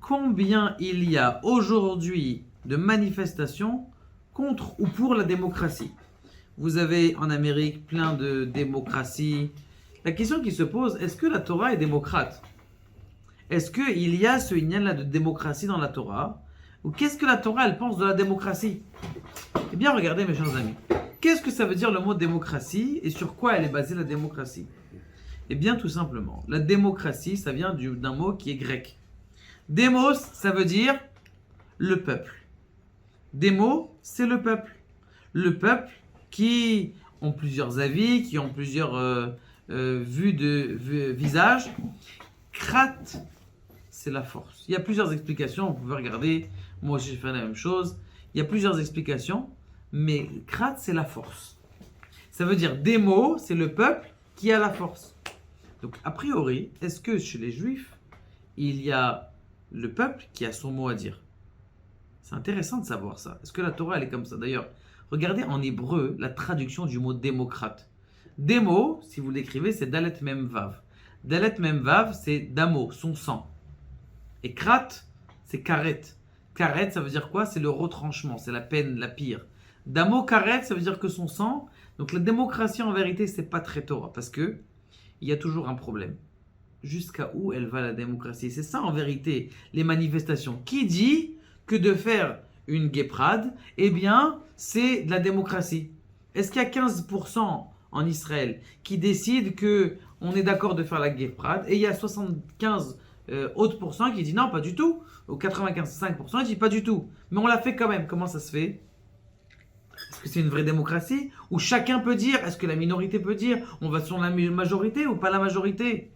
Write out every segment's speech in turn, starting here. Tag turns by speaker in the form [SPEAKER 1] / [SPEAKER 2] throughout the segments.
[SPEAKER 1] combien il y a aujourd'hui de manifestations contre ou pour la démocratie. Vous avez en Amérique plein de démocraties. La question qui se pose, est-ce que la Torah est démocrate? Est-ce qu'il y a ce inyan-là de démocratie dans la Torah? Ou qu'est-ce que la Torah, elle pense de la démocratie? Eh bien, regardez mes chers amis. Qu'est-ce que ça veut dire le mot démocratie et sur quoi elle est basée la démocratie? Eh bien, tout simplement, la démocratie, ça vient d'un mot qui est grec. Démos, ça veut dire le peuple. Démo, c'est le peuple. Le peuple qui ont plusieurs avis, qui ont plusieurs vues de visage. Krat, c'est la force. Il y a plusieurs explications, vous pouvez regarder. Moi aussi, j'ai fait la même chose. Il y a plusieurs explications, mais Krat, c'est la force. Ça veut dire démo, c'est le peuple qui a la force. Donc, a priori, est-ce que chez les Juifs, il y a le peuple qui a son mot à dire? C'est intéressant de savoir ça. Est-ce que la Torah, elle est comme ça? D'ailleurs, regardez en hébreu la traduction du mot démocrate. Démo, si vous l'écrivez, c'est Dalet Mem Vav. Dalet Mem Vav, c'est Damo, son sang. Et Krat, c'est Karet. Karet, ça veut dire quoi? C'est le retranchement, c'est la peine, la pire. Damo Karet, ça veut dire que son sang. Donc la démocratie, en vérité, c'est pas très Torah, parce que il y a toujours un problème. Jusqu'à où elle va la démocratie? C'est ça en vérité, les manifestations. Qui dit que de faire une guéprade, eh bien, c'est de la démocratie? Est-ce qu'il y a 15% en Israël qui décident qu'on est d'accord de faire la guéprade et il y a 75 autres pourcents qui disent non, pas du tout, ou 95% qui disent pas du tout, mais on l'a fait quand même? Comment ça se fait? Est-ce que c'est une vraie démocratie où chacun peut dire? Est-ce que la minorité peut dire on va sur la majorité ou pas la majorité?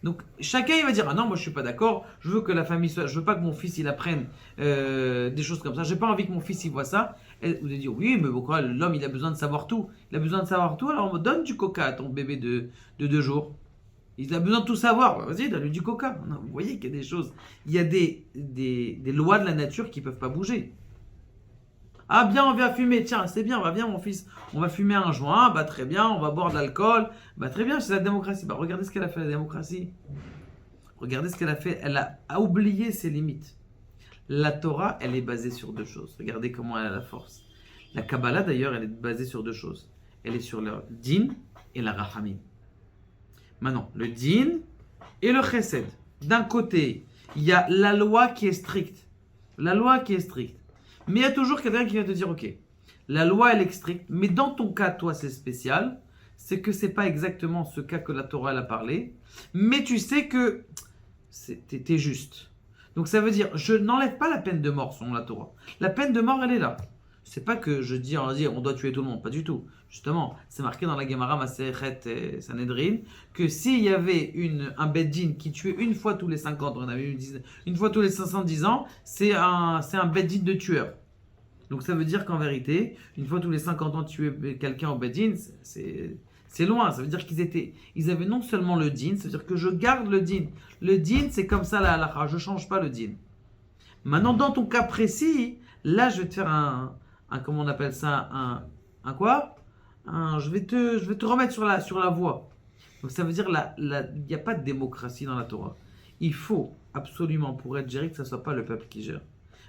[SPEAKER 1] Donc chacun il va dire ah non, moi je suis pas d'accord, je veux que la famille soit, je veux pas que mon fils il apprenne des choses comme ça, j'ai pas envie que mon fils il voit ça. Et vous allez dire oui, mais pourquoi l'homme il a besoin de savoir tout? Il a besoin de savoir tout, alors on donne du coca à ton bébé de 2 jours. Il a besoin de tout savoir, vas-y, donne-lui du coca. Non, vous voyez qu'il y a des choses, il y a des lois de la nature qui peuvent pas bouger. Ah bien, on vient fumer, tiens, c'est bien, va bien mon fils, on va fumer un joint, bah très bien, on va boire de l'alcool, bah très bien, c'est la démocratie. Bah regardez ce qu'elle a fait la démocratie. Regardez ce qu'elle a fait, elle a oublié ses limites. La Torah, elle est basée sur 2 choses. Regardez comment elle a la force. La Kabbalah d'ailleurs, elle est basée sur 2 choses. Elle est sur le din et la rachamim. Maintenant, le din et le chesed. D'un côté, il y a la loi qui est stricte. La loi qui est stricte. Mais il y a toujours quelqu'un qui vient te dire, ok, la loi elle est stricte, mais dans ton cas, toi, c'est spécial. C'est que c'est pas exactement ce cas que la Torah elle a parlé, mais tu sais que t'es juste. Donc ça veut dire, je n'enlève pas la peine de mort selon la Torah. La peine de mort, elle est là. C'est pas que je dis, on doit tuer tout le monde, pas du tout. Justement, c'est marqué dans la Gemara Masechet Sanhedrin que s'il y avait un Beddin qui tuait une fois tous les 50 ans, on avait une fois tous les 510 ans, c'est un Beddin de tueur. Donc ça veut dire qu'en vérité, une fois tous les 50 ans tuer quelqu'un au Beddin, c'est loin. Ça veut dire ils avaient non seulement le din, ça veut dire que je garde le din. Le din, c'est comme ça la halakha, je ne change pas le din. Maintenant, dans ton cas précis, là, je vais te faire comment on appelle ça, un quoi? Je vais te remettre sur la voie. Donc ça veut dire il n'y a pas de démocratie dans la Torah. Il faut absolument, pour être géré, que ce ne soit pas le peuple qui gère.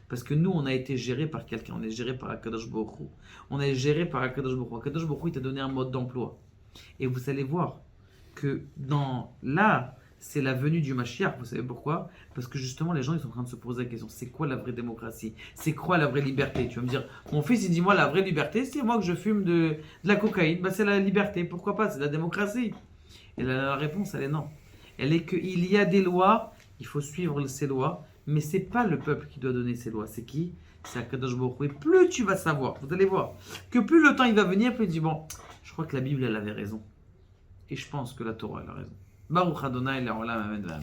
[SPEAKER 1] Parce que nous, on a été géré par quelqu'un, on est géré par Akadosh Baruch Hu. On est géré par Akadosh Baruch Hu. Akadosh Baruch Hu, il t'a donné un mode d'emploi. Et vous allez voir que là, c'est la venue du Mashiach. Vous savez pourquoi? Parce que justement, les gens, ils sont en train de se poser la question, c'est quoi la vraie démocratie? C'est quoi la vraie liberté? Tu vas me dire, mon fils, il dit, moi, la vraie liberté, c'est moi que je fume de la cocaïne. Bah, c'est la liberté. Pourquoi pas? C'est la démocratie. Et la réponse, elle est non. Elle est qu'il y a des lois, il faut suivre ces lois, mais c'est pas le peuple qui doit donner ces lois. C'est qui? C'est Akadosh Baruch Hu. Et plus tu vas savoir, vous allez voir, que plus le temps il va venir, plus tu dis, bon, je crois que la Bible, elle avait raison. Et je pense que la Torah, elle a raison. Baruch Adonai, la Olam, Amen, Amen.